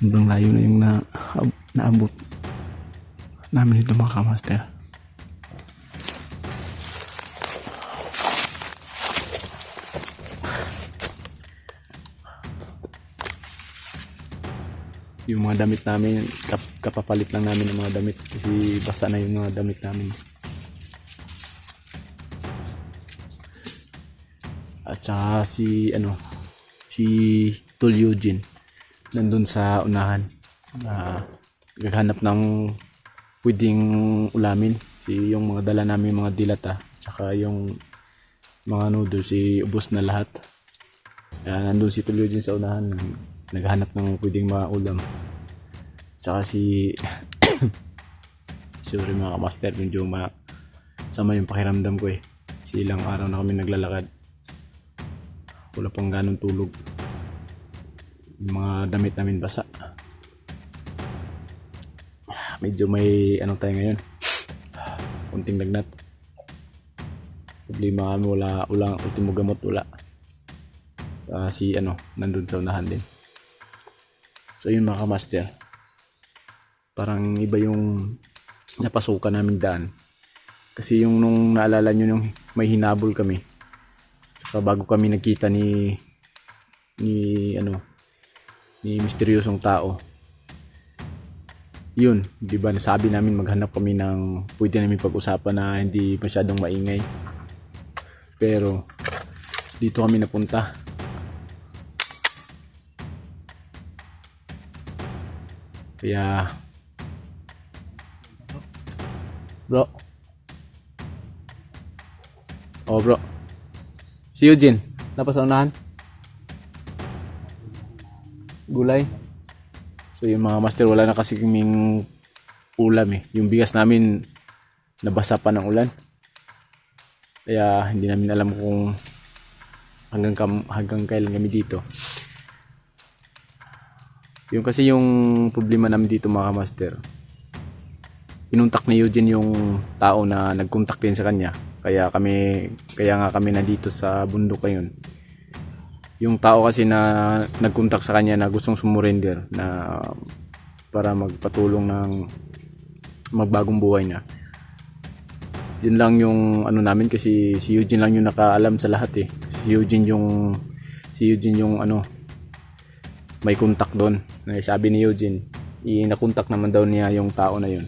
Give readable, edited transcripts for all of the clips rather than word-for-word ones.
Sobrang layo na yung naabot namin dito mga kamaster. Yung mga damit namin, kapapalit lang namin ng mga damit kasi basa na yung mga damit namin. At saka si Tol Eugene nandun sa unahan, naghanap ng pwedeng ulamin. Yung mga dala namin mga dilata tsaka yung mga noodles ubos na lahat. Nandun si Tol Eugene sa unahan, naghanap ng pwedeng maulam. Tsaka sorry mga kamaster, medyo sama yung pakiramdam ko kasi ilang araw na kami naglalakad, wala pang ganong tulog, yung mga damit namin basa. Medyo may tayo ngayon, kunting lagnat. Problema kami, wala ultimo gamot, wala. Nandun sa unahan din. So yun mga kamaster, parang iba yung napasukan naming daan. Kasi yung nung naalala nyo nung may hinabol kami, saka bago kami nagkita ni misteryosong tao, yun, di ba nasabi namin maghanap kami ng pwede namin pag-usapan na hindi masyadong maingay. Pero dito kami napunta. Kaya bro, bro, si Eugene napasa unahan gulay. So yung mga master, wala na kasi kaming ulam yung bigas namin nabasa pa ng ulan, kaya hindi namin alam kung hanggang kailan kami dito. Yung kasi yung problema namin dito mga master, pinuntak ni Eugene yung tao na nagkontak din sa kanya, kaya nga kami nandito sa bundok ngayon. Yung tao kasi na nagkontak sa kanya na gustong sumurrender na para magpatulong ng magbagong buhay niya, yun lang yung namin, kasi si Eugene lang yung nakaalam sa lahat kasi si Eugene yung may kontak doon. Sabi ni Eugene, nakontak naman daw niya yung tao na yun.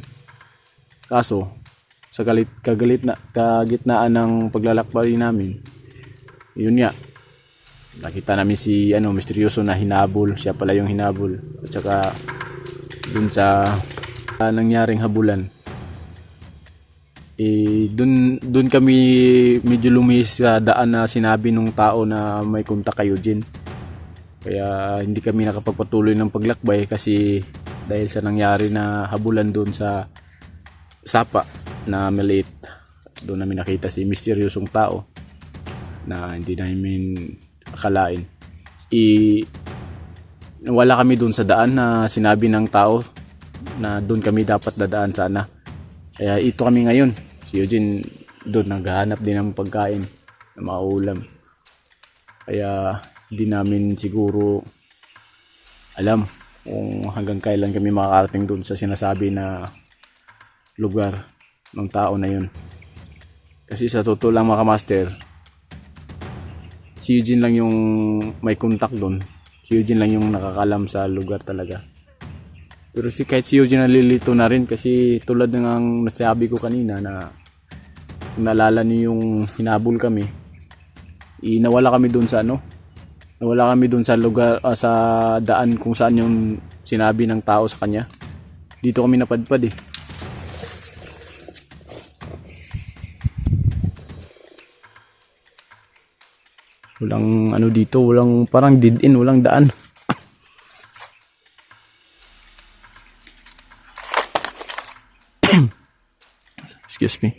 Kaso sa kagitnaan ng paglalakbay namin, yun nga, nakita namin si misteryoso na hinabol. Siya pala yung hinabol. At saka dun sa nangyaring habulan, dun kami medyo lumihis sa daan na sinabi nung tao na may kontak kay Eugene. Kaya hindi kami nakapagpatuloy ng paglakbay kasi dahil sa nangyari na habulan doon sa sapa na maliit. Doon namin nakita si misteryosong tao na hindi namin akalain. Wala kami doon sa daan na sinabi ng tao na doon kami dapat dadaan sana. Kaya ito kami ngayon. Si Eugene doon naghahanap din ng pagkain na maulam. Kaya hindi namin siguro alam kung hanggang kailan kami makakarating doon sa sinasabi na lugar ng tao na yun. Kasi sa totoo lang mga master, si Eugene lang yung may contact doon. Si Eugene lang yung nakakalam sa lugar talaga. Pero kahit si Eugene nalilito na rin, kasi tulad ng nasabi ko kanina na naalala niyo yung hinabol kami, nawala kami doon sa nawala kami doon sa lugar, sa daan kung saan yung sinabi ng tao sa kanya. Dito kami napadpad Walang dito, walang parang dead end, walang daan. Excuse me.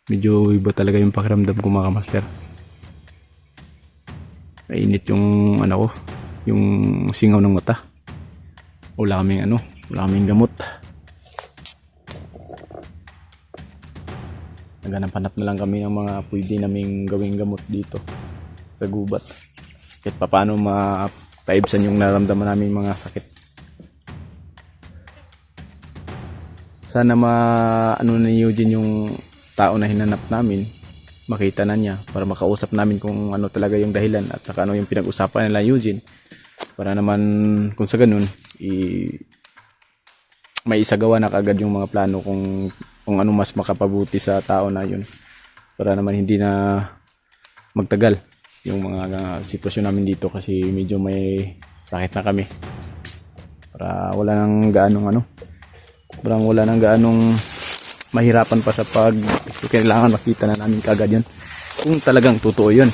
Medyo iba talaga yung pakiramdam ko mga master. Mainit yung yung singaw ng mata. Wala kaming gamot. Naghanap-hanap na lang kami ng mga pwede naming gawing gamot dito sa gubat. Kahit paano mapaibsan yung nararamdaman namin mga sakit. Sana ano ni Eugene yung tao na hinanap namin, makita na niya para makausap namin kung ano talaga yung dahilan at saka ano yung pinag-usapan nila Eugene, para naman kung sa ganun may isagawa na kagad yung mga plano kung ano mas makapabuti sa tao na yun, para naman hindi na magtagal yung mga sitwasyon namin dito, kasi medyo may sakit na kami, para wala nang gaanong mahirapan pa sa kailangan makita na namin kagad yun kung talagang totoo yun,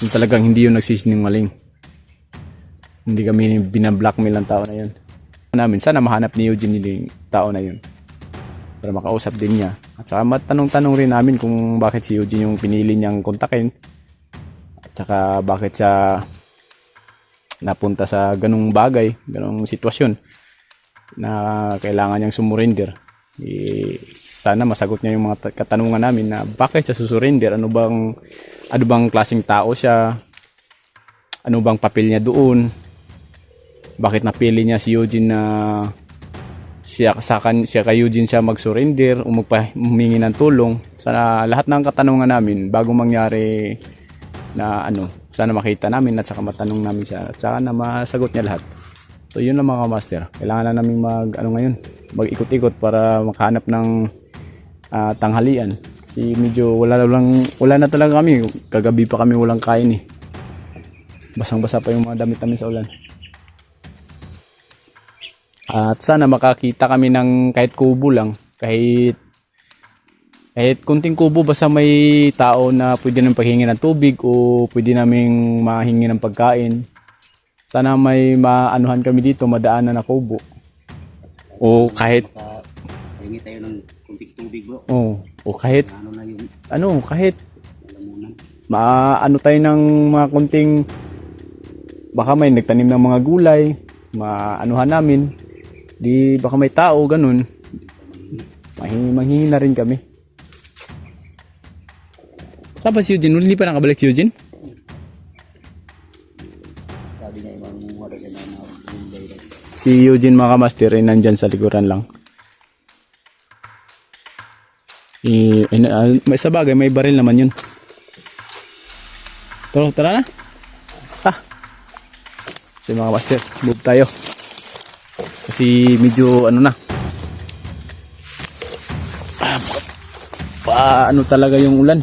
kung talagang hindi yun nagsisinungaling, hindi kami binablockmail ng tao na yun namin. Sana mahanap ni Eugene yung tao na yun para makausap din niya, at saka matanong-tanong rin namin kung bakit si Eugene yung pinili niyang kontakin, at saka bakit siya napunta sa ganung bagay, ganung sitwasyon na kailangan niyang sumurrender. Sana masagot niya yung mga katanungan namin na bakit siya susurrender, ano bang klaseng tao siya, ano bang papel niya doon, bakit napili niya si Eugene na siya kay Eugene siya mag-surrender o humingi ng tulong. Sana lahat ng katanungan namin bago mangyari na sana makita namin at saka matanong namin siya at saka na masagot niya lahat. So yun lang mga master, kailangan na namin mag-ikot-ikot para makahanap ng tanghalian. Kasi medyo wala na talaga kami, kagabi pa kami walang kain eh. Basang-basa pa yung mga damit namin sa ulan. At sana makakita kami ng kahit kubo lang, kahit kunting kubo, basta may tao na pwede nang paghingi ng tubig o pwede naming mahingi ng pagkain. Sana may maanuhan kami dito, madaanan na kubo. O kahit hingi tayo ng kunting tubig, bro. O kahit Ano na yung kahit lamunan. maano tayo ng mga kunting, baka may nagtanim ng mga gulay, maanuhan namin. Di baka may tao ganun, manghingi na rin kami. Saan ba si Eugene? Hindi pa nakabalik si Eugene? Sabi niya yung mga daw siya na gulay daw. Si Eugene mga master ay nandyan sa likuran lang. May sa bagay, may baril naman yun. Tara na. So mga master, move tayo. Kasi medyo paano talaga yung ulan.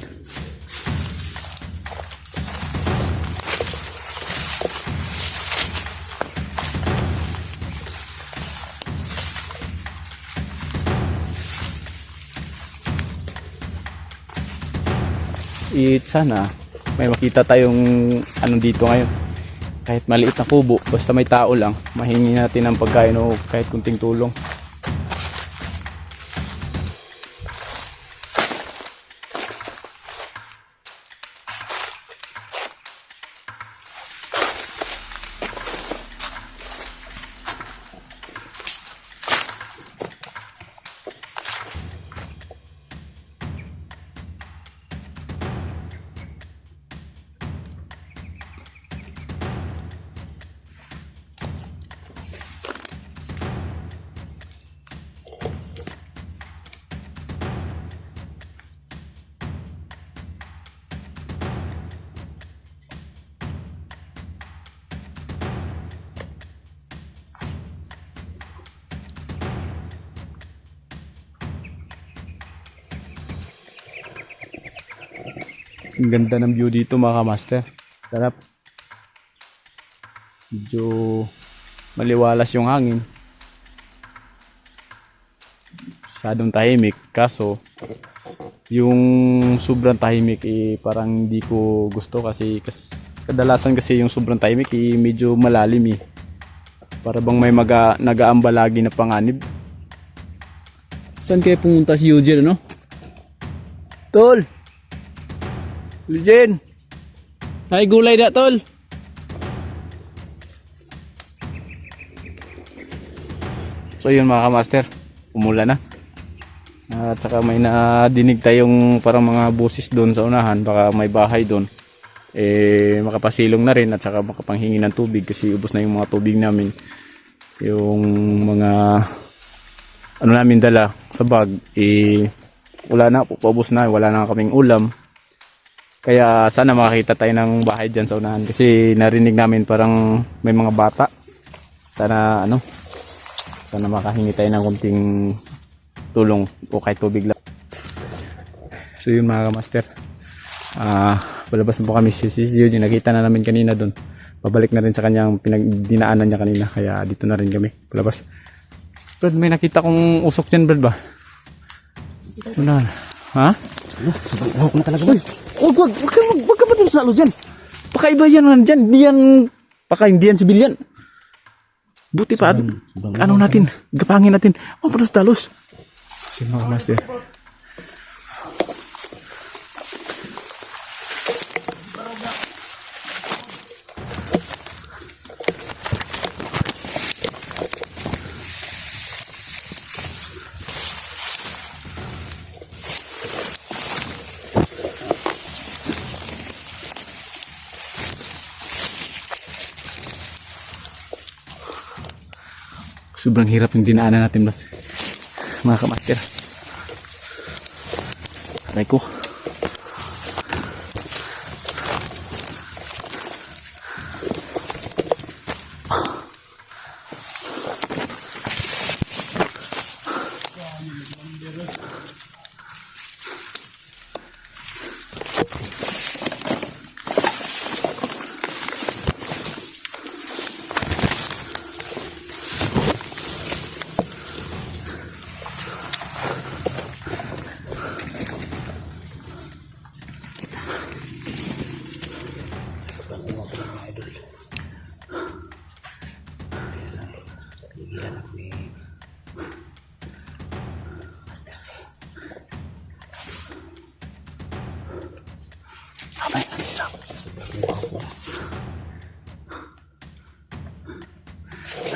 Sana may makita tayong dito ngayon, kahit maliit na kubo, basta may tao lang, mahingi natin ng pagkain o kahit kunting tulong. Ang ganda ng view dito mga master. Sarap. Medyo maliwalas yung hangin. Masyadong tahimik. Kaso, yung sobrang tahimik parang hindi ko gusto kasi kadalasan kasi yung sobrang tahimik medyo malalim . Para bang may nag-aamba lagi na panganib. Saan kayo pumunta si Eugene, Tol! Eugene! Ay, gulay na, Tol! So yun mga kamaster, umulan na. At saka may nadinig tayong parang mga busis doon sa unahan, baka may bahay doon. Makapasilong na rin at saka makapanghingi ng tubig kasi ubos na yung mga tubig namin. Yung mga ano namin dala sa bag, wala na, paubos na, wala na kaming ulam. Kaya sana makakita tayo ng bahay dyan sa unahan kasi narinig namin parang may mga bata. Sana makahingi tayo ng konting tulong o kahit tubig lang. So yun mga kamaster, palabas na po kami. Si yun yung nakita na namin kanina doon. Pabalik na rin sa kanyang pinagdinaanan niya kanina, kaya dito na rin kami palabas. Brad, may nakita kong usok dyan, Brad ba? Ano? Ha? Hawak na talaga. Wag ka ba doon sa alo dyan? Baka iba yan man dyan. Baka hindi yan sibilyan. Buti pa, ano natin, gapangin natin. Panos talos. Sige mga master. Sobrang hirap yung dinaanan natin, mas mga kamaster. Aray ko.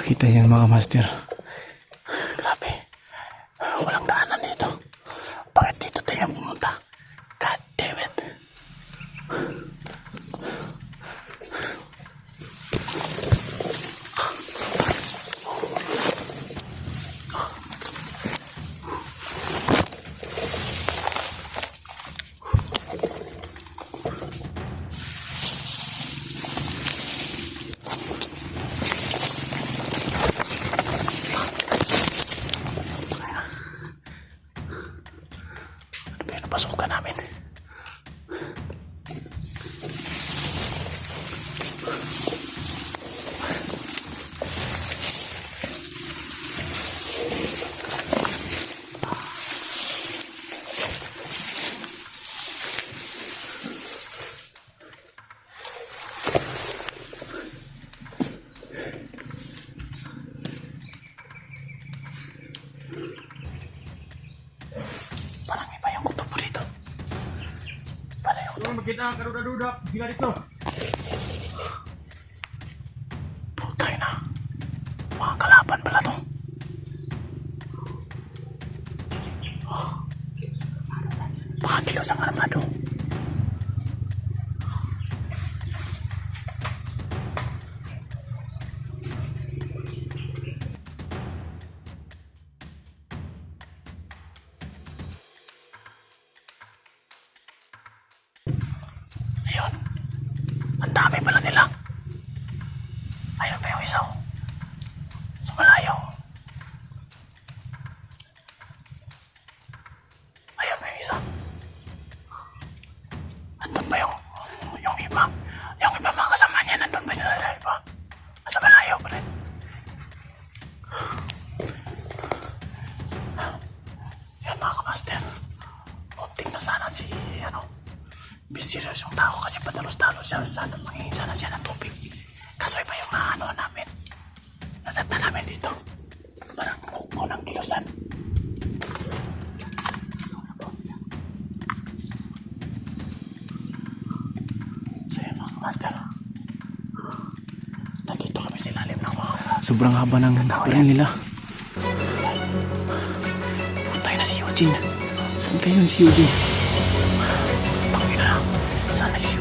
Nakita yan mga master. Grabe. Walang daanan dito. Bakit dito tayo pumunta? God damn it. Pasukan namin. Parang iba yung kutob mo dito. Kita ang karuda-duda sila dito. Putay na. Mga kalaban pala to. Mga kilos ang armado. Ayun. Ang dami pala nila. Ayun pa yung isa. Sa malayo. Ayun pa yung isa. Andun pa yung iba. Yung iba mga kasama niya nandun pa sa iba. Sa malayo pa rin. Yan mga kamaster. Muntik na sana si serious yung tao kasi padalos-dalos siya. Sana mangingi sana siya ng tubig. Kaso iba yung namin. Nadata namin dito. Parang kung ng kilosan. So yun mga master. Nandito kami sa ilalim ng mga. Sobrang haba ng rin nila. Putay na si Eugene. Saan kayo si Eugene? Sana si